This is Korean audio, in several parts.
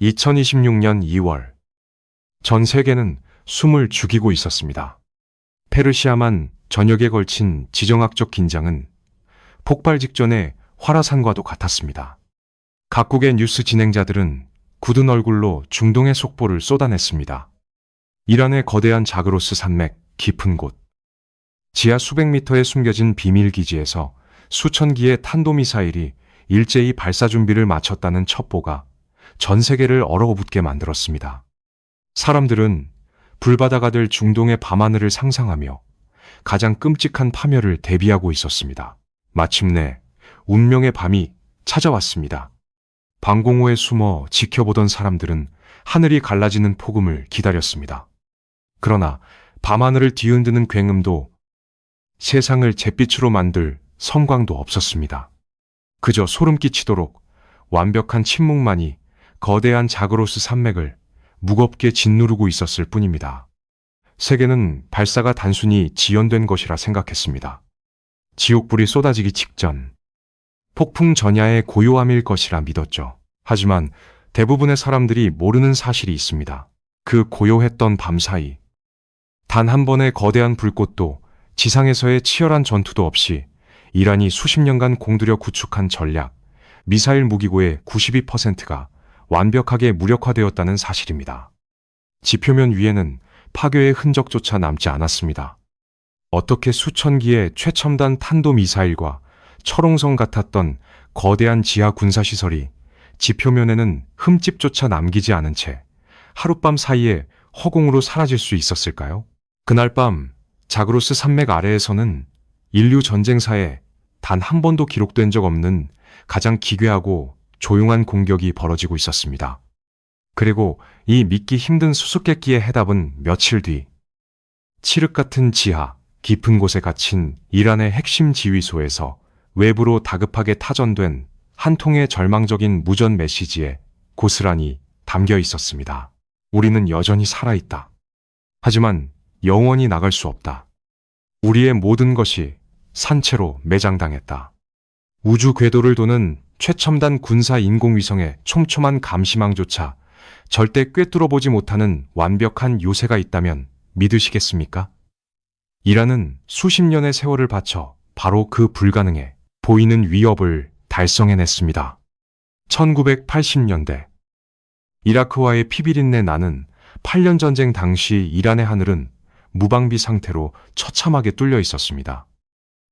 2026년 2월, 전 세계는 숨을 죽이고 있었습니다. 페르시아만 전역에 걸친 지정학적 긴장은 폭발 직전의 화라산과도 같았습니다. 각국의 뉴스 진행자들은 굳은 얼굴로 중동의 속보를 쏟아냈습니다. 이란의 거대한 자그로스 산맥 깊은 곳, 지하 수백 미터에 숨겨진 비밀 기지에서 수천 기의 탄도미사일이 일제히 발사 준비를 마쳤다는 첩보가 전 세계를 얼어붙게 만들었습니다. 사람들은 불바다가 될 중동의 밤하늘을 상상하며 가장 끔찍한 파멸을 대비하고 있었습니다. 마침내 운명의 밤이 찾아왔습니다. 방공호에 숨어 지켜보던 사람들은 하늘이 갈라지는 폭음을 기다렸습니다. 그러나 밤하늘을 뒤흔드는 굉음도 세상을 잿빛으로 만들 섬광도 없었습니다. 그저 소름 끼치도록 완벽한 침묵만이 거대한 자그로스 산맥을 무겁게 짓누르고 있었을 뿐입니다. 세계는 발사가 단순히 지연된 것이라 생각했습니다. 지옥불이 쏟아지기 직전, 폭풍 전야의 고요함일 것이라 믿었죠. 하지만 대부분의 사람들이 모르는 사실이 있습니다. 그 고요했던 밤사이, 단 한 번의 거대한 불꽃도 지상에서의 치열한 전투도 없이 이란이 수십 년간 공들여 구축한 전략, 미사일 무기고의 92%가 완벽하게 무력화되었다는 사실입니다. 지표면 위에는 파괴의 흔적조차 남지 않았습니다. 어떻게 수천 기의 최첨단 탄도미사일과 철옹성 같았던 거대한 지하 군사시설이 지표면에는 흠집조차 남기지 않은 채 하룻밤 사이에 허공으로 사라질 수 있었을까요? 그날 밤 자그로스 산맥 아래에서는 인류 전쟁사에 단 한 번도 기록된 적 없는 가장 기괴하고 조용한 공격이 벌어지고 있었습니다. 그리고 이 믿기 힘든 수수께끼의 해답은 며칠 뒤, 칠흑 같은 지하, 깊은 곳에 갇힌 이란의 핵심 지휘소에서 외부로 다급하게 타전된 한 통의 절망적인 무전 메시지에 고스란히 담겨 있었습니다. 우리는 여전히 살아있다. 하지만 영원히 나갈 수 없다. 우리의 모든 것이 산채로 매장당했다. 우주 궤도를 도는 최첨단 군사 인공위성의 촘촘한 감시망조차 절대 꿰뚫어보지 못하는 완벽한 요새가 있다면 믿으시겠습니까? 이란은 수십 년의 세월을 바쳐 바로 그 불가능해 보이는 위협을 달성해냈습니다. 1980년대 이라크와의 피비린내 나는 8년 전쟁 당시 이란의 하늘은 무방비 상태로 처참하게 뚫려 있었습니다.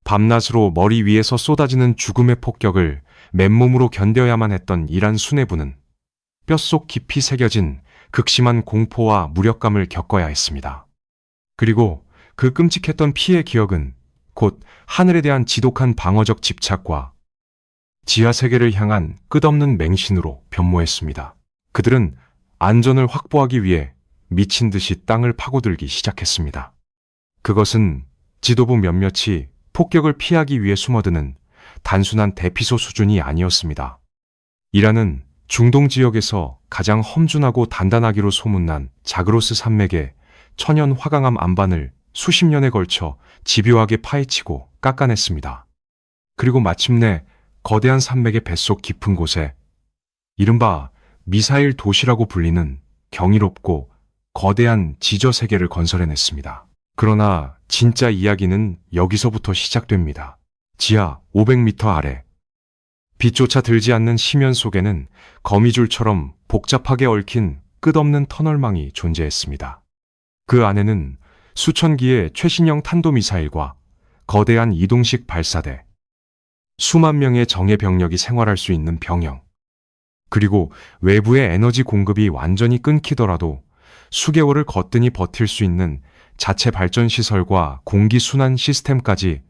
밤낮으로 머리 위에서 쏟아지는 죽음의 폭격을 맨몸으로 견뎌야만 했던 이란 수뇌부는 뼛속 깊이 새겨진 극심한 공포와 무력감을 겪어야 했습니다. 그리고 그 끔찍했던 피해 기억은 곧 하늘에 대한 지독한 방어적 집착과 지하 세계를 향한 끝없는 맹신으로 변모했습니다. 그들은 안전을 확보하기 위해 미친 듯이 땅을 파고들기 시작했습니다. 그것은 지도부 몇몇이 폭격을 피하기 위해 숨어드는 단순한 대피소 수준이 아니었습니다. 이란은 중동 지역에서 가장 험준하고 단단하기로 소문난 자그로스 산맥의 천연 화강암 안반을 수십 년에 걸쳐 집요하게 파헤치고 깎아냈습니다. 그리고 마침내 거대한 산맥의 뱃속 깊은 곳에 이른바 미사일 도시라고 불리는 경이롭고 거대한 지저 세계를 건설해냈습니다. 그러나 진짜 이야기는 여기서부터 시작됩니다. 지하 500m 아래, 빛조차 들지 않는 심연 속에는 거미줄처럼 복잡하게 얽힌 끝없는 터널망이 존재했습니다. 그 안에는 수천 기의 최신형 탄도미사일과 거대한 이동식 발사대, 수만 명의 정예 병력이 생활할 수 있는 병영, 그리고 외부의 에너지 공급이 완전히 끊기더라도 수개월을 거뜬히 버틸 수 있는 자체 발전 시설과 공기 순환 시스템까지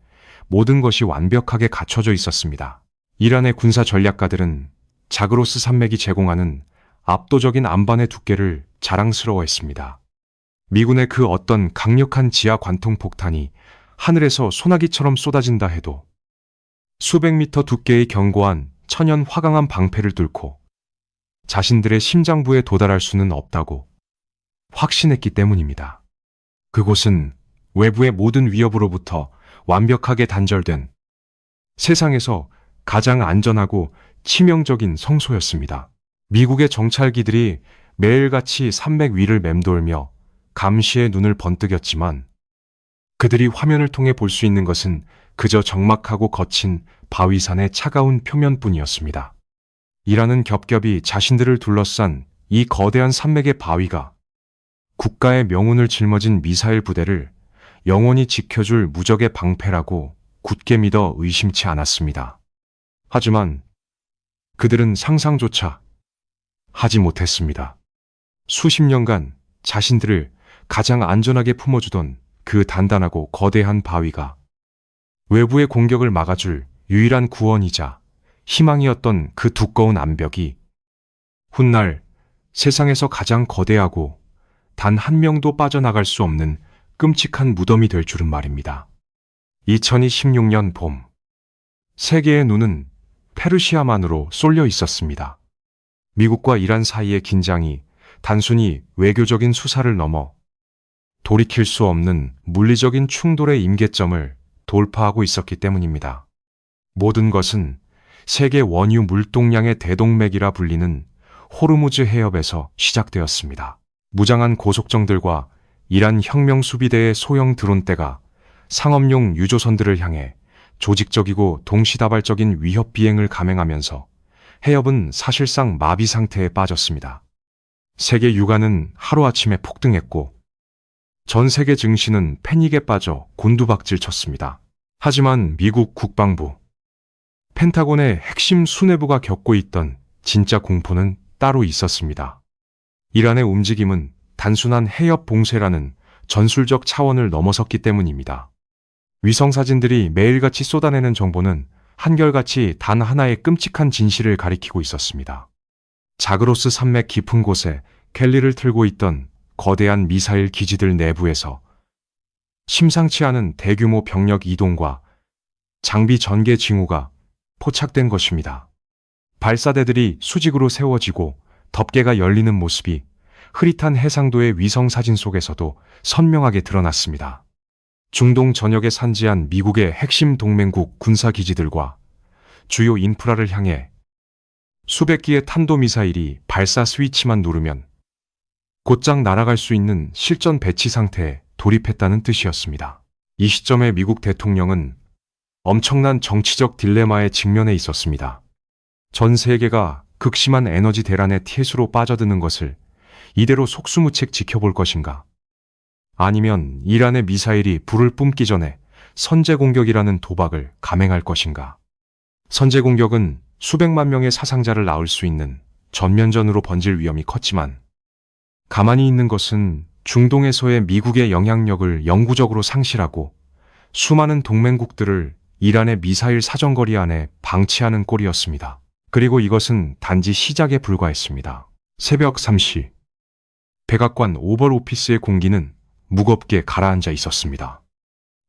모든 것이 완벽하게 갖춰져 있었습니다. 이란의 군사 전략가들은 자그로스 산맥이 제공하는 압도적인 안반의 두께를 자랑스러워했습니다. 미군의 그 어떤 강력한 지하 관통 폭탄이 하늘에서 소나기처럼 쏟아진다 해도 수백 미터 두께의 견고한 천연 화강암 방패를 뚫고 자신들의 심장부에 도달할 수는 없다고 확신했기 때문입니다. 그곳은 외부의 모든 위협으로부터 완벽하게 단절된 세상에서 가장 안전하고 치명적인 성소였습니다. 미국의 정찰기들이 매일같이 산맥 위를 맴돌며 감시의 눈을 번뜩였지만 그들이 화면을 통해 볼 수 있는 것은 그저 적막하고 거친 바위산의 차가운 표면뿐이었습니다. 이라는 겹겹이 자신들을 둘러싼 이 거대한 산맥의 바위가 국가의 명운을 짊어진 미사일 부대를 영원히 지켜줄 무적의 방패라고 굳게 믿어 의심치 않았습니다. 하지만 그들은 상상조차 하지 못했습니다. 수십 년간 자신들을 가장 안전하게 품어주던 그 단단하고 거대한 바위가 외부의 공격을 막아줄 유일한 구원이자 희망이었던 그 두꺼운 암벽이 훗날 세상에서 가장 거대하고 단 한 명도 빠져나갈 수 없는 끔찍한 무덤이 될 줄은 말입니다. 2026년 봄, 세계의 눈은 페르시아만으로 쏠려 있었습니다. 미국과 이란 사이의 긴장이 단순히 외교적인 수사를 넘어 돌이킬 수 없는 물리적인 충돌의 임계점을 돌파하고 있었기 때문입니다. 모든 것은 세계 원유 물동량의 대동맥이라 불리는 호르무즈 해협에서 시작되었습니다. 무장한 고속정들과 이란 혁명 수비대의 소형 드론대가 상업용 유조선들을 향해 조직적이고 동시다발적인 위협 비행을 감행하면서 해협은 사실상 마비 상태에 빠졌습니다. 세계 유가는 하루아침에 폭등했고 전 세계 증시는 패닉에 빠져 곤두박질 쳤습니다. 하지만 미국 국방부, 펜타곤의 핵심 수뇌부가 겪고 있던 진짜 공포는 따로 있었습니다. 이란의 움직임은 단순한 해협 봉쇄라는 전술적 차원을 넘어섰기 때문입니다. 위성사진들이 매일같이 쏟아내는 정보는 한결같이 단 하나의 끔찍한 진실을 가리키고 있었습니다. 자그로스 산맥 깊은 곳에 켈리를 틀고 있던 거대한 미사일 기지들 내부에서 심상치 않은 대규모 병력 이동과 장비 전개 징후가 포착된 것입니다. 발사대들이 수직으로 세워지고 덮개가 열리는 모습이 흐릿한 해상도의 위성 사진 속에서도 선명하게 드러났습니다. 중동 전역에 산지한 미국의 핵심 동맹국 군사기지들과 주요 인프라를 향해 수백 기의 탄도미사일이 발사 스위치만 누르면 곧장 날아갈 수 있는 실전 배치 상태에 돌입했다는 뜻이었습니다. 이 시점에 미국 대통령은 엄청난 정치적 딜레마에 직면해 있었습니다. 전 세계가 극심한 에너지 대란의 티에수로 빠져드는 것을 이대로 속수무책 지켜볼 것인가? 아니면 이란의 미사일이 불을 뿜기 전에 선제 공격이라는 도박을 감행할 것인가? 선제 공격은 수백만 명의 사상자를 낳을 수 있는 전면전으로 번질 위험이 컸지만 가만히 있는 것은 중동에서의 미국의 영향력을 영구적으로 상실하고 수많은 동맹국들을 이란의 미사일 사정거리 안에 방치하는 꼴이었습니다. 그리고 이것은 단지 시작에 불과했습니다. 새벽 3시, 백악관 오벌 오피스의 공기는 무겁게 가라앉아 있었습니다.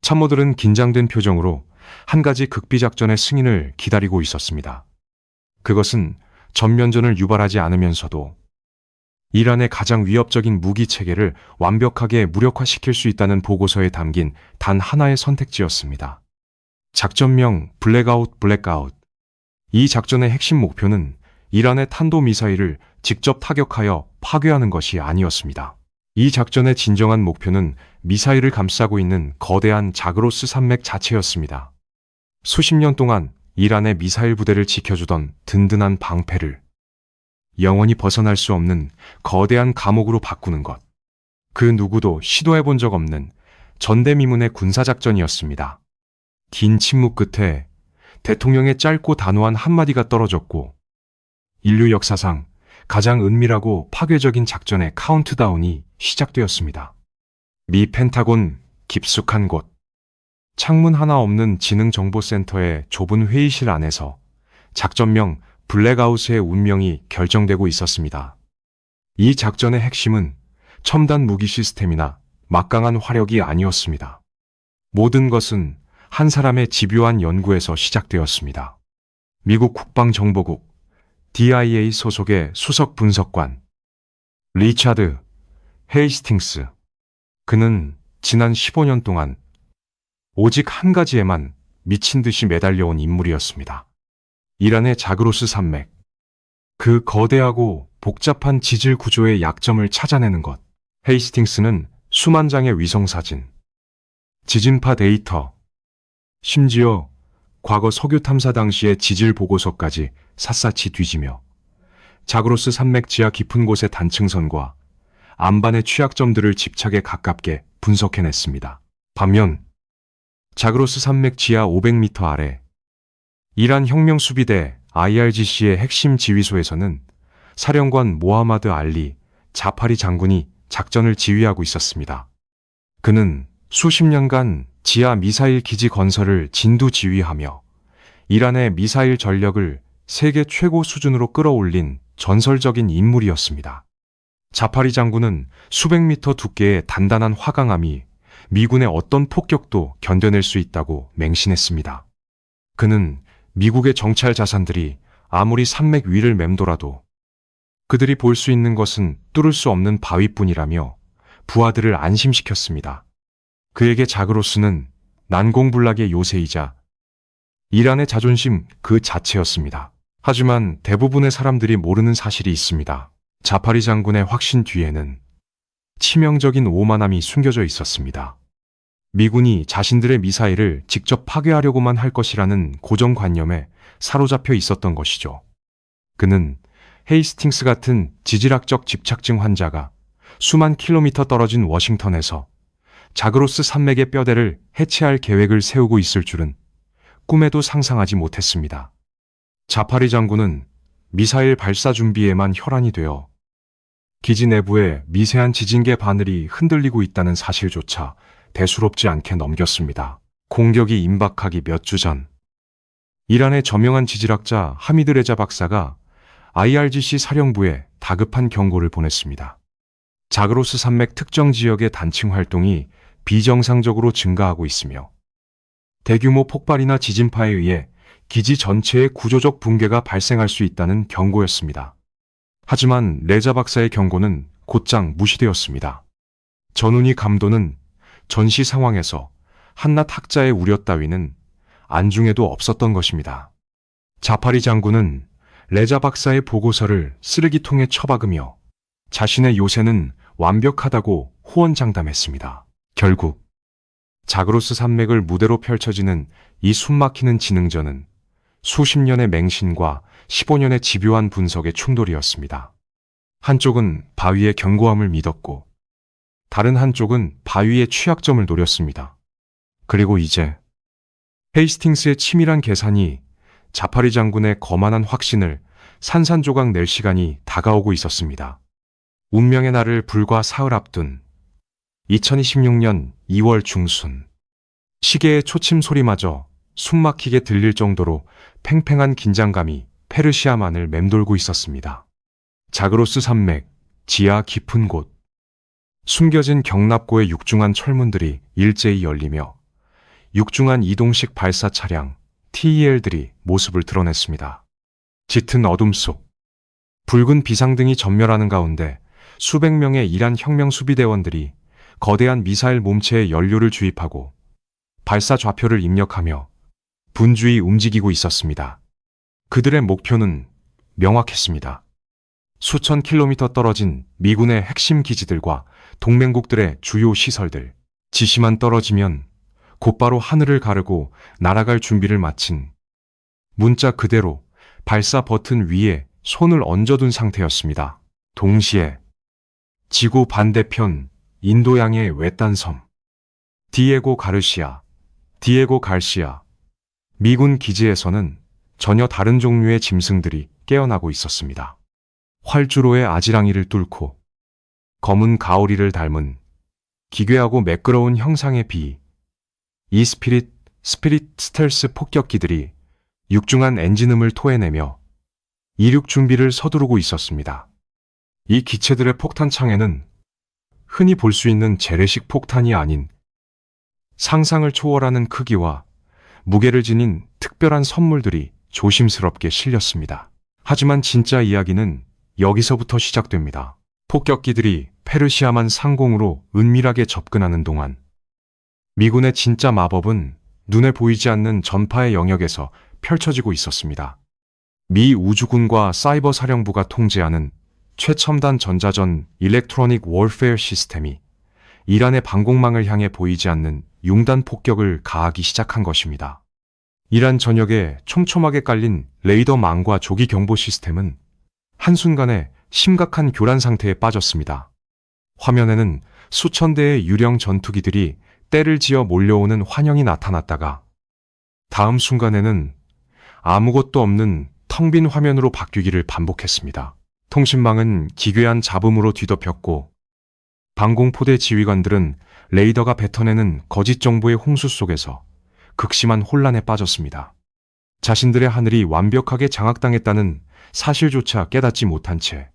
참모들은 긴장된 표정으로 한 가지 극비작전의 승인을 기다리고 있었습니다. 그것은 전면전을 유발하지 않으면서도 이란의 가장 위협적인 무기 체계를 완벽하게 무력화시킬 수 있다는 보고서에 담긴 단 하나의 선택지였습니다. 작전명 블랙아웃. 이 작전의 핵심 목표는 이란의 탄도미사일을 직접 타격하여 파괴하는 것이 아니었습니다. 이 작전의 진정한 목표는 미사일을 감싸고 있는 거대한 자그로스 산맥 자체였습니다. 수십 년 동안 이란의 미사일 부대를 지켜주던 든든한 방패를 영원히 벗어날 수 없는 거대한 감옥으로 바꾸는 것. 그 누구도 시도해본 적 없는 전대미문의 군사작전이었습니다. 긴 침묵 끝에 대통령의 짧고 단호한 한마디가 떨어졌고 인류 역사상 가장 은밀하고 파괴적인 작전의 카운트다운이 시작되었습니다. 미 펜타곤 깊숙한 곳, 창문 하나 없는 지능정보센터의 좁은 회의실 안에서 작전명 블랙아웃의 운명이 결정되고 있었습니다. 이 작전의 핵심은 첨단 무기 시스템이나 막강한 화력이 아니었습니다. 모든 것은 한 사람의 집요한 연구에서 시작되었습니다. 미국 국방정보국 DIA 소속의 수석 분석관 리차드 헤이스팅스. 그는 지난 15년 동안 오직 한 가지에만 미친 듯이 매달려온 인물이었습니다. 이란의 자그로스 산맥, 그 거대하고 복잡한 지질 구조의 약점을 찾아내는 것. 헤이스팅스는 수만 장의 위성사진, 지진파 데이터, 심지어 과거 석유 탐사 당시의 지질 보고서까지 샅샅이 뒤지며 자그로스 산맥 지하 깊은 곳의 단층선과 안반의 취약점들을 집착에 가깝게 분석해냈습니다. 반면 자그로스 산맥 지하 500m 아래 이란 혁명수비대 IRGC의 핵심 지휘소에서는 사령관 모하마드 알리 자파리 장군이 작전을 지휘하고 있었습니다. 그는 수십 년간 지하 미사일 기지 건설을 진두지휘하며 이란의 미사일 전력을 세계 최고 수준으로 끌어올린 전설적인 인물이었습니다. 자파리 장군은 수백 미터 두께의 단단한 화강암이 미군의 어떤 폭격도 견뎌낼 수 있다고 맹신했습니다. 그는 미국의 정찰 자산들이 아무리 산맥 위를 맴돌아도 그들이 볼 수 있는 것은 뚫을 수 없는 바위뿐이라며 부하들을 안심시켰습니다. 그에게 자그로스는 난공불락의 요새이자 이란의 자존심 그 자체였습니다. 하지만 대부분의 사람들이 모르는 사실이 있습니다. 자파리 장군의 확신 뒤에는 치명적인 오만함이 숨겨져 있었습니다. 미군이 자신들의 미사일을 직접 파괴하려고만 할 것이라는 고정관념에 사로잡혀 있었던 것이죠. 그는 헤이스팅스 같은 지질학적 집착증 환자가 수만 킬로미터 떨어진 워싱턴에서 자그로스 산맥의 뼈대를 해체할 계획을 세우고 있을 줄은 꿈에도 상상하지 못했습니다. 자파리 장군은 미사일 발사 준비에만 혈안이 되어 기지 내부의 미세한 지진계 바늘이 흔들리고 있다는 사실조차 대수롭지 않게 넘겼습니다. 공격이 임박하기 몇 주 전, 이란의 저명한 지질학자 하미드 레자 박사가 IRGC 사령부에 다급한 경고를 보냈습니다. 자그로스 산맥 특정 지역의 단층 활동이 비정상적으로 증가하고 있으며 대규모 폭발이나 지진파에 의해 기지 전체의 구조적 붕괴가 발생할 수 있다는 경고였습니다. 하지만 레자 박사의 경고는 곧장 무시되었습니다. 전운이 감도는 전시 상황에서 한낱 학자의 우려 따위는 안중에도 없었던 것입니다. 자파리 장군은 레자 박사의 보고서를 쓰레기통에 처박으며 자신의 요새는 완벽하다고 호언장담했습니다. 결국 자그로스 산맥을 무대로 펼쳐지는 이 숨막히는 지능전은 수십 년의 맹신과 15년의 집요한 분석의 충돌이었습니다. 한쪽은 바위의 견고함을 믿었고 다른 한쪽은 바위의 취약점을 노렸습니다. 그리고 이제 헤이스팅스의 치밀한 계산이 자파리 장군의 거만한 확신을 산산조각 낼 시간이 다가오고 있었습니다. 운명의 날을 불과 사흘 앞둔 2026년 2월 중순, 시계의 초침 소리마저 숨막히게 들릴 정도로 팽팽한 긴장감이 페르시아만을 맴돌고 있었습니다. 자그로스 산맥 지하 깊은 곳, 숨겨진 경납고의 육중한 철문들이 일제히 열리며 육중한 이동식 발사 차량 TEL들이 모습을 드러냈습니다. 짙은 어둠 속 붉은 비상등이 전멸하는 가운데 수백 명의 이란 혁명 수비대원들이 거대한 미사일 몸체에 연료를 주입하고 발사 좌표를 입력하며 분주히 움직이고 있었습니다. 그들의 목표는 명확했습니다. 수천 킬로미터 떨어진 미군의 핵심 기지들과 동맹국들의 주요 시설들, 지시만 떨어지면 곧바로 하늘을 가르고 날아갈 준비를 마친 문자 그대로 발사 버튼 위에 손을 얹어둔 상태였습니다. 동시에 지구 반대편 인도양의 외딴 섬 디에고 갈시아 미군 기지에서는 전혀 다른 종류의 짐승들이 깨어나고 있었습니다. 활주로의 아지랑이를 뚫고 검은 가오리를 닮은 기괴하고 매끄러운 형상의 비, 이 스피릿 스텔스 폭격기들이 육중한 엔진음을 토해내며 이륙 준비를 서두르고 있었습니다. 이 기체들의 폭탄창에는 흔히 볼 수 있는 재래식 폭탄이 아닌 상상을 초월하는 크기와 무게를 지닌 특별한 선물들이 조심스럽게 실렸습니다. 하지만 진짜 이야기는 여기서부터 시작됩니다. 폭격기들이 페르시아만 상공으로 은밀하게 접근하는 동안 미군의 진짜 마법은 눈에 보이지 않는 전파의 영역에서 펼쳐지고 있었습니다. 미 우주군과 사이버 사령부가 통제하는 최첨단 전자전 일렉트로닉 월페어 시스템이 이란의 방공망을 향해 보이지 않는 융단 폭격을 가하기 시작한 것입니다. 이란 전역에 촘촘하게 깔린 레이더망과 조기 경보 시스템은 한순간에 심각한 교란 상태에 빠졌습니다. 화면에는 수천 대의 유령 전투기들이 때를 지어 몰려오는 환영이 나타났다가 다음 순간에는 아무것도 없는 텅 빈 화면으로 바뀌기를 반복했습니다. 통신망은 기괴한 잡음으로 뒤덮였고 방공포대 지휘관들은 레이더가 뱉어내는 거짓 정보의 홍수 속에서 극심한 혼란에 빠졌습니다. 자신들의 하늘이 완벽하게 장악당했다는 사실조차 깨닫지 못한 채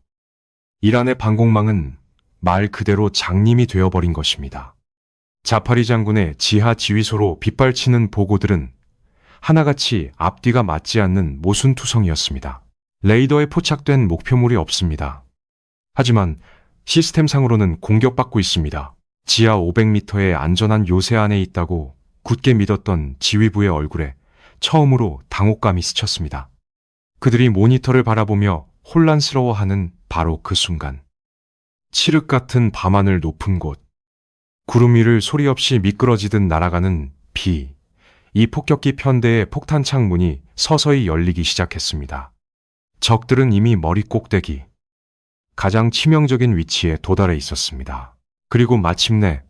이란의 방공망은 말 그대로 장님이 되어버린 것입니다. 자파리 장군의 지하 지휘소로 빗발치는 보고들은 하나같이 앞뒤가 맞지 않는 모순투성이었습니다. 레이더에 포착된 목표물이 없습니다. 하지만 시스템상으로는 공격받고 있습니다. 지하 500m의 안전한 요새 안에 있다고 굳게 믿었던 지휘부의 얼굴에 처음으로 당혹감이 스쳤습니다. 그들이 모니터를 바라보며 혼란스러워하는 바로 그 순간, 칠흑 같은 밤하늘 높은 곳, 구름 위를 소리 없이 미끄러지듯 날아가는 비, 이 폭격기 편대의 폭탄 창문이 서서히 열리기 시작했습니다. 적들은 이미 머리 꼭대기, 가장 치명적인 위치에 도달해 있었습니다. 그리고 마침내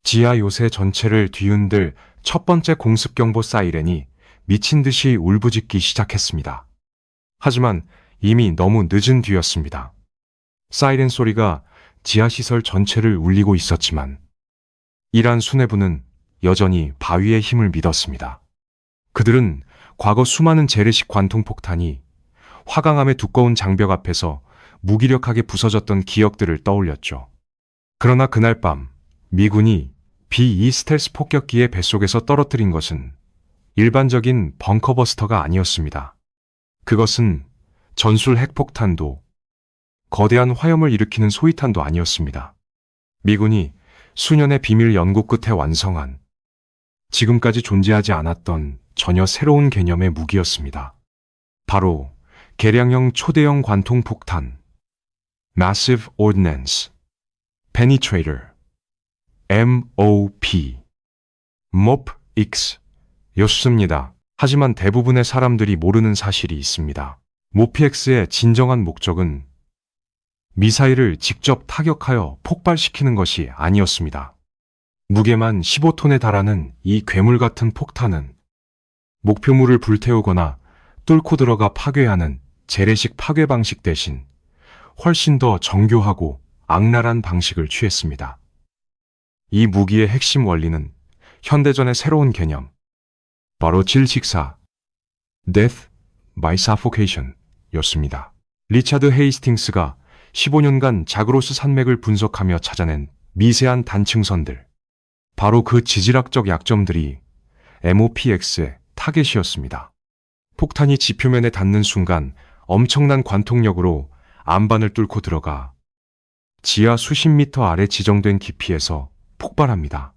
지하 요새 전체를 뒤흔들 첫 번째 공습경보 사이렌이 미친 듯이 울부짖기 시작했습니다. 하지만 이미 너무 늦은 뒤였습니다. 사이렌 소리가 지하시설 전체를 울리고 있었지만 이란 수뇌부는 여전히 바위의 힘을 믿었습니다. 그들은 과거 수많은 재래식 관통폭탄이 화강암의 두꺼운 장벽 앞에서 무기력하게 부서졌던 기억들을 떠올렸죠. 그러나 그날 밤 미군이 B-2 스텔스 폭격기의 뱃속에서 떨어뜨린 것은 일반적인 벙커버스터가 아니었습니다. 그것은 전술 핵폭탄도 거대한 화염을 일으키는 소위탄도 아니었습니다. 미군이 수년의 비밀 연구 끝에 완성한 지금까지 존재하지 않았던 전혀 새로운 개념의 무기였습니다. 바로 개량형 초대형 관통폭탄 Massive Ordnance Penetrator MOP MOP-X 였습니다. 하지만 대부분의 사람들이 모르는 사실이 있습니다. MOP-X의 진정한 목적은 미사일을 직접 타격하여 폭발시키는 것이 아니었습니다. 무게만 15톤에 달하는 이 괴물 같은 폭탄은 목표물을 불태우거나 뚫고 들어가 파괴하는 재래식 파괴 방식 대신 훨씬 더 정교하고 악랄한 방식을 취했습니다. 이 무기의 핵심 원리는 현대전의 새로운 개념, 바로 질식사, Death by Suffocation 였습니다. 리차드 헤이스팅스가 15년간 자그로스 산맥을 분석하며 찾아낸 미세한 단층선들, 바로 그 지질학적 약점들이 MOP-X의 타겟이었습니다. 폭탄이 지표면에 닿는 순간 엄청난 관통력으로 안반을 뚫고 들어가 지하 수십 미터 아래 지정된 깊이에서 폭발합니다.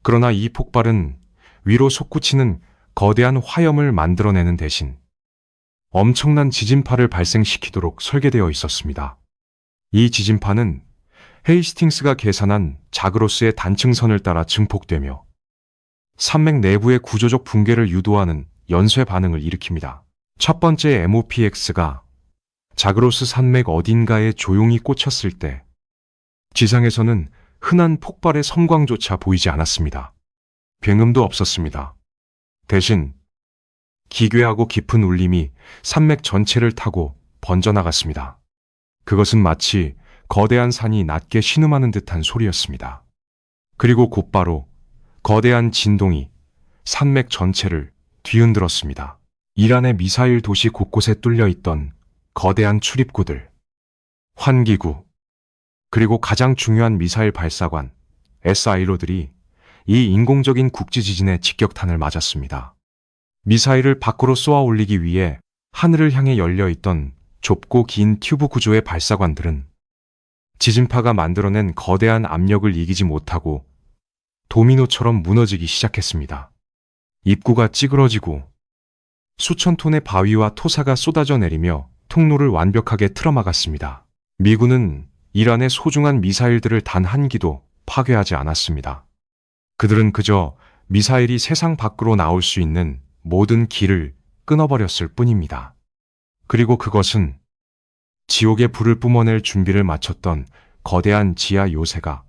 그러나 이 폭발은 위로 솟구치는 거대한 화염을 만들어내는 대신 엄청난 지진파를 발생시키도록 설계되어 있었습니다. 이 지진파는 헤이스팅스가 계산한 자그로스의 단층선을 따라 증폭되며 산맥 내부의 구조적 붕괴를 유도하는 연쇄 반응을 일으킵니다. 첫 번째 MOP-X가 자그로스 산맥 어딘가에 조용히 꽂혔을 때 지상에서는 흔한 폭발의 섬광조차 보이지 않았습니다. 굉음도 없었습니다. 대신 기괴하고 깊은 울림이 산맥 전체를 타고 번져나갔습니다. 그것은 마치 거대한 산이 낮게 신음하는 듯한 소리였습니다. 그리고 곧바로 거대한 진동이 산맥 전체를 뒤흔들었습니다. 이란의 미사일 도시 곳곳에 뚫려 있던 거대한 출입구들, 환기구, 그리고 가장 중요한 미사일 발사관, SI로들이 이 인공적인 국지 지진의 직격탄을 맞았습니다. 미사일을 밖으로 쏘아 올리기 위해 하늘을 향해 열려 있던 좁고 긴 튜브 구조의 발사관들은 지진파가 만들어낸 거대한 압력을 이기지 못하고 도미노처럼 무너지기 시작했습니다. 입구가 찌그러지고 수천 톤의 바위와 토사가 쏟아져 내리며 통로를 완벽하게 틀어막았습니다. 미군은 이란의 소중한 미사일들을 단 한 기도 파괴하지 않았습니다. 그들은 그저 미사일이 세상 밖으로 나올 수 있는 모든 길을 끊어버렸을 뿐입니다. 그리고 그것은 지옥의 불을 뿜어낼 준비를 마쳤던 거대한 지하 요새가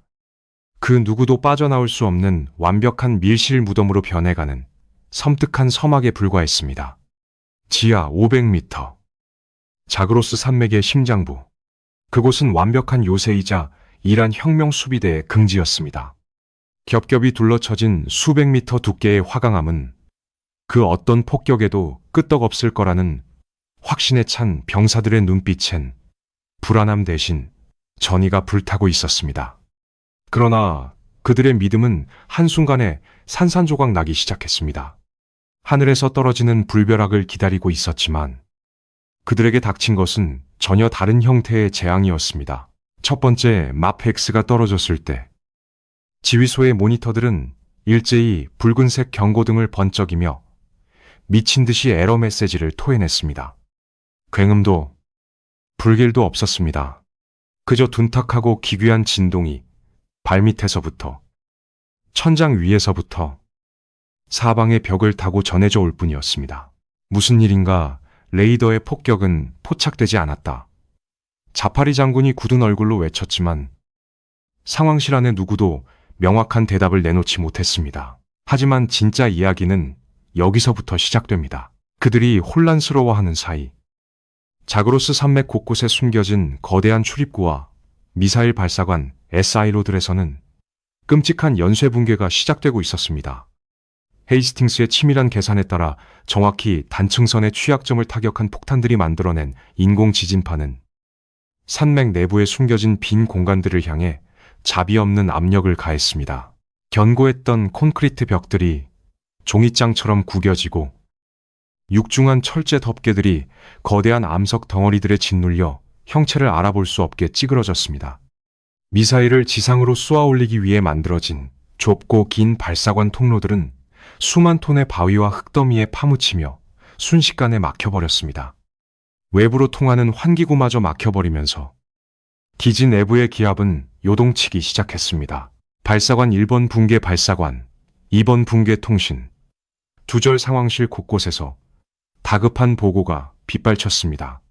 그 누구도 빠져나올 수 없는 완벽한 밀실 무덤으로 변해가는 섬뜩한 서막에 불과했습니다. 지하 500m. 자그로스 산맥의 심장부. 그곳은 완벽한 요새이자 이란 혁명 수비대의 긍지였습니다. 겹겹이 둘러쳐진 수백 미터 두께의 화강암은 그 어떤 폭격에도 끄떡없을 거라는 확신에 찬 병사들의 눈빛엔 불안함 대신 전의가 불타고 있었습니다. 그러나 그들의 믿음은 한순간에 산산조각 나기 시작했습니다. 하늘에서 떨어지는 불벼락을 기다리고 있었지만 그들에게 닥친 것은 전혀 다른 형태의 재앙이었습니다. 첫 번째 마펙스가 떨어졌을 때 지휘소의 모니터들은 일제히 붉은색 경고등을 번쩍이며 미친 듯이 에러 메시지를 토해냈습니다. 굉음도 불길도 없었습니다. 그저 둔탁하고 기괴한 진동이 발밑에서부터 천장 위에서부터 사방의 벽을 타고 전해져 올 뿐이었습니다. 무슨 일인가 레이더의 폭격은 포착되지 않았다. 자파리 장군이 굳은 얼굴로 외쳤지만 상황실 안에 누구도 명확한 대답을 내놓지 못했습니다. 하지만 진짜 이야기는 여기서부터 시작됩니다. 그들이 혼란스러워하는 사이 자그로스 산맥 곳곳에 숨겨진 거대한 출입구와 미사일 발사관 SI로들에서는 끔찍한 연쇄 붕괴가 시작되고 있었습니다. 헤이스팅스의 치밀한 계산에 따라 정확히 단층선의 취약점을 타격한 폭탄들이 만들어낸 인공 지진파는 산맥 내부에 숨겨진 빈 공간들을 향해 자비 없는 압력을 가했습니다. 견고했던 콘크리트 벽들이 종이장처럼 구겨지고 육중한 철제 덮개들이 거대한 암석 덩어리들에 짓눌려 형체를 알아볼 수 없게 찌그러졌습니다. 미사일을 지상으로 쏘아 올리기 위해 만들어진 좁고 긴 발사관 통로들은 수만 톤의 바위와 흙더미에 파묻히며 순식간에 막혀버렸습니다. 외부로 통하는 환기구마저 막혀버리면서 기지 내부의 기압은 요동치기 시작했습니다. 발사관 1번 붕괴 발사관, 2번 붕괴 통신, 두절 상황실 곳곳에서 다급한 보고가 빗발쳤습니다.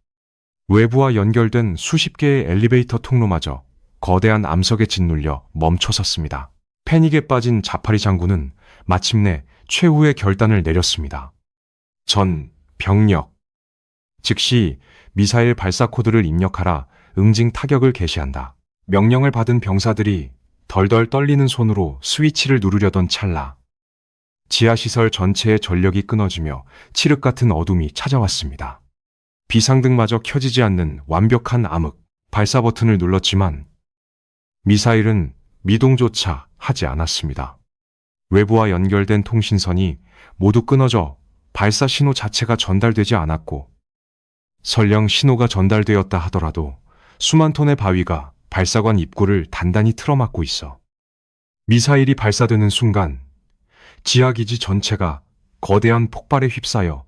외부와 연결된 수십 개의 엘리베이터 통로마저 거대한 암석에 짓눌려 멈춰섰습니다. 패닉에 빠진 자파리 장군은 마침내 최후의 결단을 내렸습니다. 전 병력, 즉시 미사일 발사 코드를 입력하라 응징 타격을 개시한다. 명령을 받은 병사들이 덜덜 떨리는 손으로 스위치를 누르려던 찰나 지하시설 전체의 전력이 끊어지며 칠흑 같은 어둠이 찾아왔습니다. 비상등마저 켜지지 않는 완벽한 암흑, 발사 버튼을 눌렀지만 미사일은 미동조차 하지 않았습니다. 외부와 연결된 통신선이 모두 끊어져 발사 신호 자체가 전달되지 않았고 설령 신호가 전달되었다 하더라도 수만 톤의 바위가 발사관 입구를 단단히 틀어막고 있어 미사일이 발사되는 순간 지하기지 전체가 거대한 폭발에 휩싸여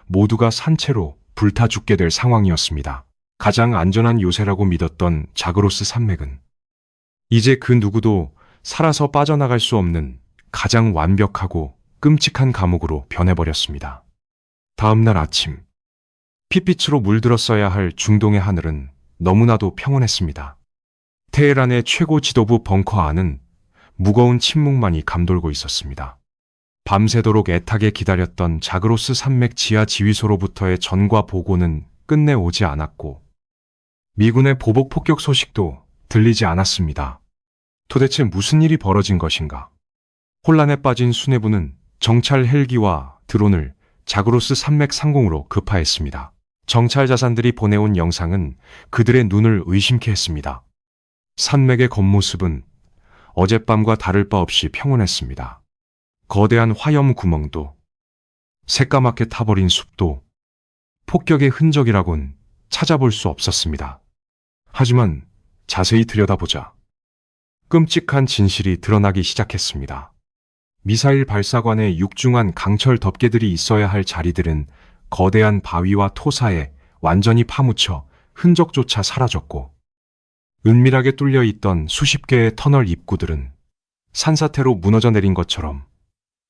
모두가 산채로 불타 죽게 될 상황이었습니다. 가장 안전한 요새라고 믿었던 자그로스 산맥은 이제 그 누구도 살아서 빠져나갈 수 없는 가장 완벽하고 끔찍한 감옥으로 변해버렸습니다. 다음 날 아침, 핏빛으로 물들었어야 할 중동의 하늘은 너무나도 평온했습니다. 테헤란의 최고 지도부 벙커 안은 무거운 침묵만이 감돌고 있었습니다. 밤새도록 애타게 기다렸던 자그로스 산맥 지하 지휘소로부터의 전과 보고는 끝내 오지 않았고 미군의 보복 폭격 소식도 들리지 않았습니다. 도대체 무슨 일이 벌어진 것인가? 혼란에 빠진 수뇌부는 정찰 헬기와 드론을 자그로스 산맥 상공으로 급파했습니다. 정찰 자산들이 보내온 영상은 그들의 눈을 의심케 했습니다. 산맥의 겉모습은 어젯밤과 다를 바 없이 평온했습니다. 거대한 화염 구멍도, 새까맣게 타버린 숲도 폭격의 흔적이라곤 찾아볼 수 없었습니다. 하지만 자세히 들여다보자 끔찍한 진실이 드러나기 시작했습니다. 미사일 발사관에 육중한 강철 덮개들이 있어야 할 자리들은 거대한 바위와 토사에 완전히 파묻혀 흔적조차 사라졌고, 은밀하게 뚫려 있던 수십 개의 터널 입구들은 산사태로 무너져 내린 것처럼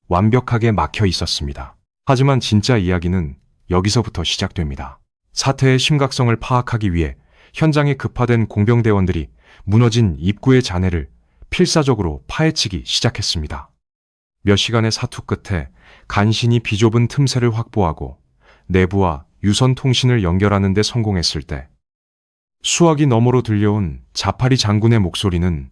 완벽하게 막혀 있었습니다. 하지만 진짜 이야기는 여기서부터 시작됩니다. 사태의 심각성을 파악하기 위해 현장에 급파된 공병대원들이 무너진 입구의 잔해를 필사적으로 파헤치기 시작했습니다. 몇 시간의 사투 끝에 간신히 비좁은 틈새를 확보하고 내부와 유선 통신을 연결하는 데 성공했을 때 수화기 너머로 들려온 자파리 장군의 목소리는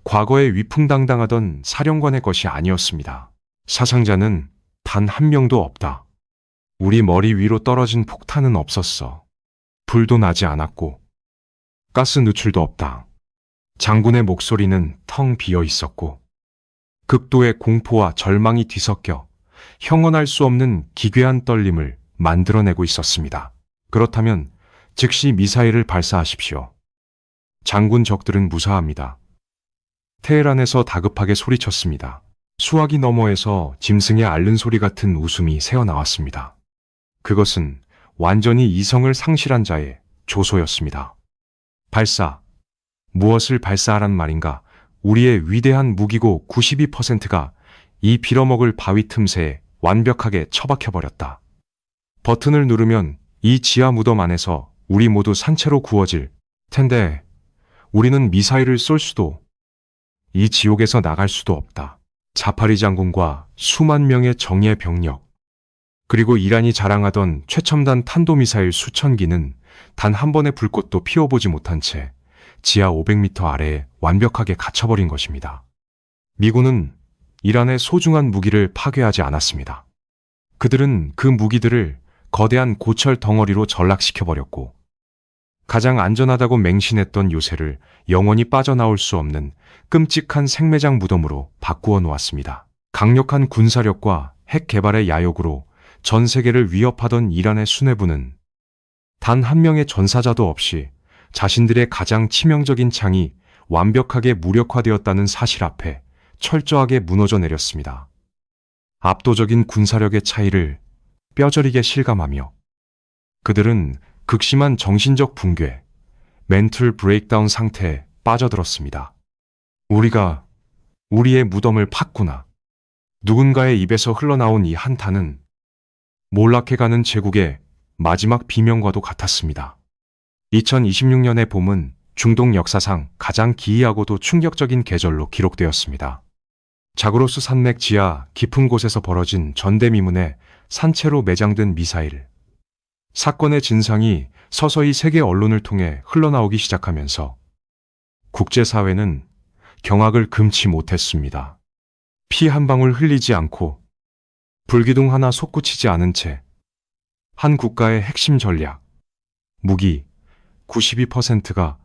과거에 위풍당당하던 사령관의 것이 아니었습니다. 사상자는 단 한 명도 없다. 우리 머리 위로 떨어진 폭탄은 없었어. 불도 나지 않았고 가스 누출도 없다. 장군의 목소리는 텅 비어 있었고 극도의 공포와 절망이 뒤섞여 형언할 수 없는 기괴한 떨림을 만들어내고 있었습니다. 그렇다면 즉시 미사일을 발사하십시오. 장군 적들은 무사합니다. 테헤란에서 다급하게 소리쳤습니다. 수화기 너머에서 짐승의 앓는 소리 같은 웃음이 새어나왔습니다. 그것은 완전히 이성을 상실한 자의 조소였습니다. 발사. 무엇을 발사하란 말인가? 우리의 위대한 무기고 92%가 이 빌어먹을 바위 틈새에 완벽하게 처박혀버렸다. 버튼을 누르면 이 지하 무덤 안에서 우리 모두 산채로 구워질 텐데 우리는 미사일을 쏠 수도 이 지옥에서 나갈 수도 없다. 자파리 장군과 수만 명의 정예 병력 그리고 이란이 자랑하던 최첨단 탄도미사일 수천 기는 단 한 번의 불꽃도 피워보지 못한 채 지하 500m 아래에 완벽하게 갇혀버린 것입니다. 미군은 이란의 소중한 무기를 파괴하지 않았습니다. 그들은 그 무기들을 거대한 고철 덩어리로 전락시켜버렸고 가장 안전하다고 맹신했던 요새를 영원히 빠져나올 수 없는 끔찍한 생매장 무덤으로 바꾸어 놓았습니다. 강력한 군사력과 핵 개발의 야욕으로 전 세계를 위협하던 이란의 수뇌부는 단 한 명의 전사자도 없이 자신들의 가장 치명적인 창이 완벽하게 무력화되었다는 사실 앞에 철저하게 무너져 내렸습니다. 압도적인 군사력의 차이를 뼈저리게 실감하며 그들은 극심한 정신적 붕괴, 멘틀 브레이크다운 상태에 빠져들었습니다. 우리가 우리의 무덤을 팠구나. 누군가의 입에서 흘러나온 이 한탄은 몰락해가는 제국의 마지막 비명과도 같았습니다. 2026년의 봄은 중동 역사상 가장 기이하고도 충격적인 계절로 기록되었습니다. 자그로스 산맥 지하 깊은 곳에서 벌어진 전대미문의 산채로 매장된 미사일. 사건의 진상이 서서히 세계 언론을 통해 흘러나오기 시작하면서 국제사회는 경악을 금치 못했습니다. 피 한 방울 흘리지 않고 불기둥 하나 솟구치지 않은 채 한 국가의 핵심 전략, 무기 92%가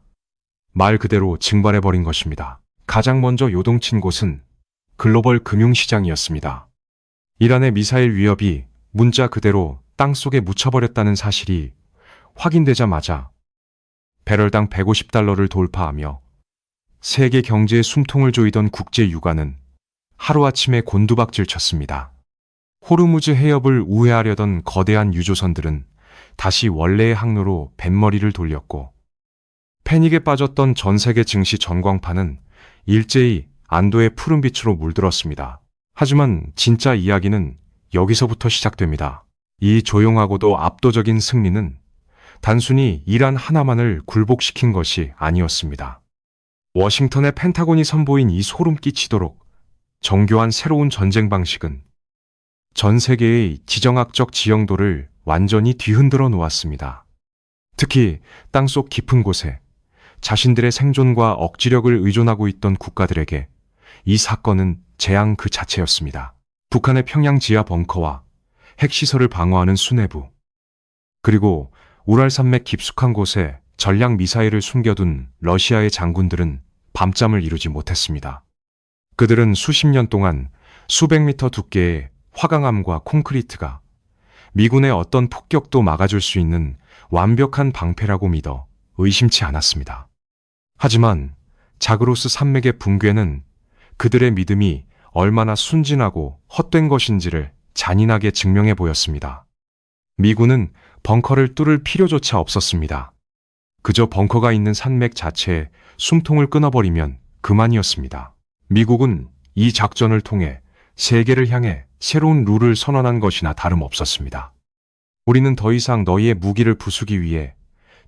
말 그대로 증발해버린 것입니다. 가장 먼저 요동친 곳은 글로벌 금융시장이었습니다. 이란의 미사일 위협이 문자 그대로 땅속에 묻혀버렸다는 사실이 확인되자마자 배럴당 150달러를 돌파하며 세계 경제의 숨통을 조이던 국제 유가는 하루아침에 곤두박질 쳤습니다. 호르무즈 해협을 우회하려던 거대한 유조선들은 다시 원래의 항로로 뱃머리를 돌렸고 패닉에 빠졌던 전 세계 증시 전광판은 일제히 안도의 푸른빛으로 물들었습니다. 하지만 진짜 이야기는 여기서부터 시작됩니다. 이 조용하고도 압도적인 승리는 단순히 이란 하나만을 굴복시킨 것이 아니었습니다. 워싱턴의 펜타곤이 선보인 이 소름 끼치도록 정교한 새로운 전쟁 방식은 전 세계의 지정학적 지형도를 완전히 뒤흔들어 놓았습니다. 특히 땅속 깊은 곳에 자신들의 생존과 억지력을 의존하고 있던 국가들에게 이 사건은 재앙 그 자체였습니다. 북한의 평양 지하 벙커와 핵시설을 방어하는 수뇌부, 그리고 우랄산맥 깊숙한 곳에 전략 미사일을 숨겨둔 러시아의 장군들은 밤잠을 이루지 못했습니다. 그들은 수십 년 동안 수백 미터 두께의 화강암과 콘크리트가 미군의 어떤 폭격도 막아줄 수 있는 완벽한 방패라고 믿어 의심치 않았습니다. 하지만 자그로스 산맥의 붕괴는 그들의 믿음이 얼마나 순진하고 헛된 것인지를 잔인하게 증명해 보였습니다. 미군은 벙커를 뚫을 필요조차 없었습니다. 그저 벙커가 있는 산맥 자체에 숨통을 끊어버리면 그만이었습니다. 미국은 이 작전을 통해 세계를 향해 새로운 룰을 선언한 것이나 다름없었습니다. 우리는 더 이상 너희의 무기를 부수기 위해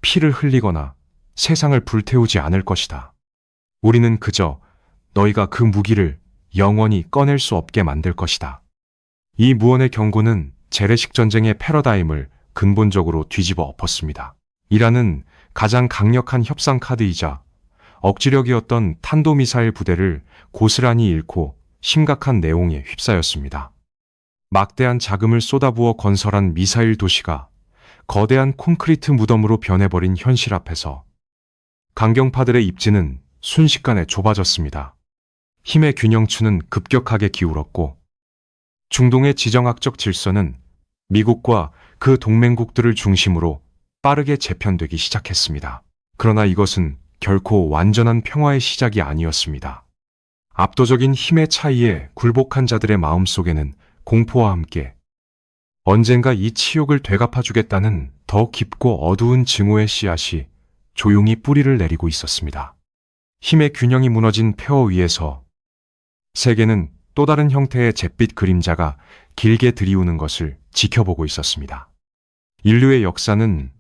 피를 흘리거나 세상을 불태우지 않을 것이다. 우리는 그저 너희가 그 무기를 영원히 꺼낼 수 없게 만들 것이다. 이 무언의 경고는 재래식 전쟁의 패러다임을 근본적으로 뒤집어 엎었습니다. 이란은 가장 강력한 협상 카드이자 억지력이었던 탄도미사일 부대를 고스란히 잃고 심각한 내용에 휩싸였습니다. 막대한 자금을 쏟아부어 건설한 미사일 도시가 거대한 콘크리트 무덤으로 변해버린 현실 앞에서 강경파들의 입지는 순식간에 좁아졌습니다. 힘의 균형추는 급격하게 기울었고 중동의 지정학적 질서는 미국과 그 동맹국들을 중심으로 빠르게 재편되기 시작했습니다. 그러나 이것은 결코 완전한 평화의 시작이 아니었습니다. 압도적인 힘의 차이에 굴복한 자들의 마음속에는 공포와 함께 언젠가 이 치욕을 되갚아주겠다는 더 깊고 어두운 증오의 씨앗이 조용히 뿌리를 내리고 있었습니다. 힘의 균형이 무너진 폐허 위에서 세계는 또 다른 형태의 잿빛 그림자가 길게 들이우는 것을 지켜보고 있었습니다. 인류의 역사는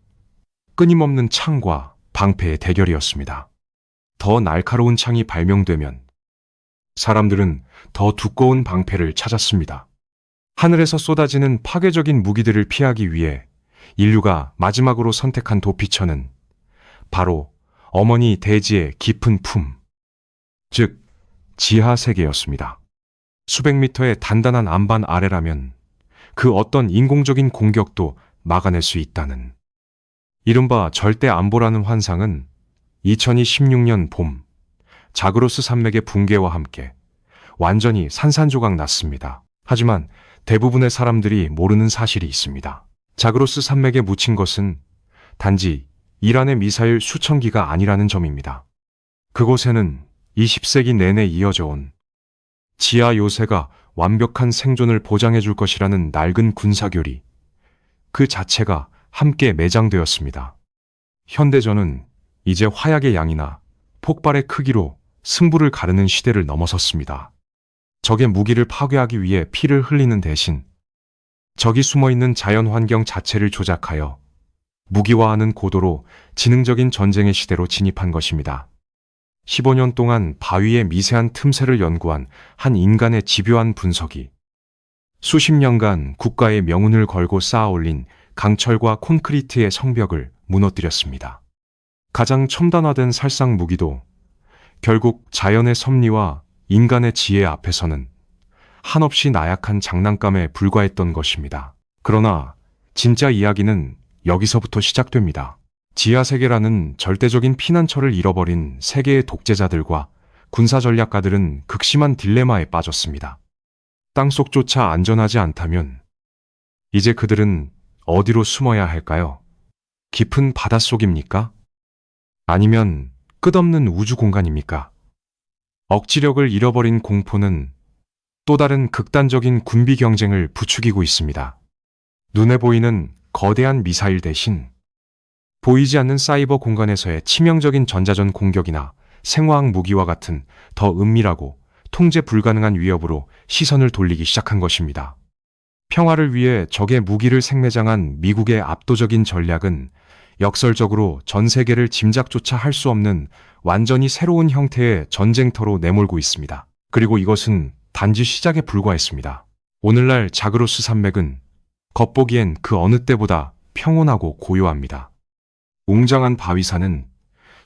끊임없는 창과 방패의 대결이었습니다. 더 날카로운 창이 발명되면 사람들은 더 두꺼운 방패를 찾았습니다. 하늘에서 쏟아지는 파괴적인 무기들을 피하기 위해 인류가 마지막으로 선택한 도피처는 바로 어머니 대지의 깊은 품, 즉 지하 세계였습니다. 수백 미터의 단단한 안반 아래라면 그 어떤 인공적인 공격도 막아낼 수 있다는 이른바 절대 안보라는 환상은 2016년 봄 자그로스 산맥의 붕괴와 함께 완전히 산산조각 났습니다. 하지만 대부분의 사람들이 모르는 사실이 있습니다. 자그로스 산맥에 묻힌 것은 단지 이란의 미사일 수천 기가 아니라는 점입니다. 그곳에는 20세기 내내 이어져 온 지하 요새가 완벽한 생존을 보장해 줄 것이라는 낡은 군사교리, 그 자체가 함께 매장되었습니다. 현대전은 이제 화약의 양이나 폭발의 크기로 승부를 가르는 시대를 넘어섰습니다. 적의 무기를 파괴하기 위해 피를 흘리는 대신 적이 숨어있는 자연 환경 자체를 조작하여 무기화하는 고도로 지능적인 전쟁의 시대로 진입한 것입니다. 15년 동안 바위의 미세한 틈새를 연구한 한 인간의 집요한 분석이 수십 년간 국가의 명운을 걸고 쌓아올린 강철과 콘크리트의 성벽을 무너뜨렸습니다. 가장 첨단화된 살상 무기도 결국 자연의 섭리와 인간의 지혜 앞에서는 한없이 나약한 장난감에 불과했던 것입니다. 그러나 진짜 이야기는 여기서부터 시작됩니다. 지하세계라는 절대적인 피난처를 잃어버린 세계의 독재자들과 군사전략가들은 극심한 딜레마에 빠졌습니다. 땅속조차 안전하지 않다면 이제 그들은 어디로 숨어야 할까요? 깊은 바닷속입니까? 아니면 끝없는 우주 공간입니까? 억지력을 잃어버린 공포는 또 다른 극단적인 군비 경쟁을 부추기고 있습니다. 눈에 보이는 거대한 미사일 대신 보이지 않는 사이버 공간에서의 치명적인 전자전 공격이나 생화학 무기와 같은 더 은밀하고 통제 불가능한 위협으로 시선을 돌리기 시작한 것입니다. 평화를 위해 적의 무기를 생매장한 미국의 압도적인 전략은 역설적으로 전 세계를 짐작조차 할 수 없는 완전히 새로운 형태의 전쟁터로 내몰고 있습니다. 그리고 이것은 단지 시작에 불과했습니다. 오늘날 자그로스 산맥은 겉보기엔 그 어느 때보다 평온하고 고요합니다. 웅장한 바위산은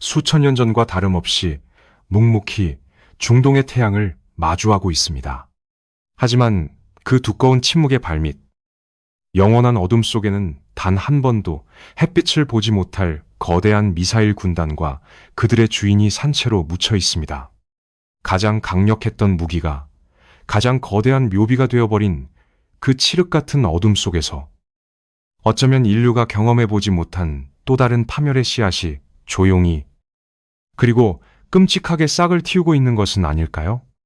수천 년 전과 다름없이 묵묵히 중동의 태양을 마주하고 있습니다. 하지만 그 두꺼운 침묵의 발밑, 영원한 어둠 속에는 단 한 번도 햇빛을 보지 못할 거대한 미사일 군단과 그들의 주인이 산채로 묻혀 있습니다. 가장 강력했던 무기가 가장 거대한 묘비가 되어버린 그 칠흑 같은 어둠 속에서 어쩌면 인류가 경험해보지 못한 또 다른 파멸의 씨앗이 조용히 그리고 끔찍하게 싹을 틔우고 있는 것은 아닐까요?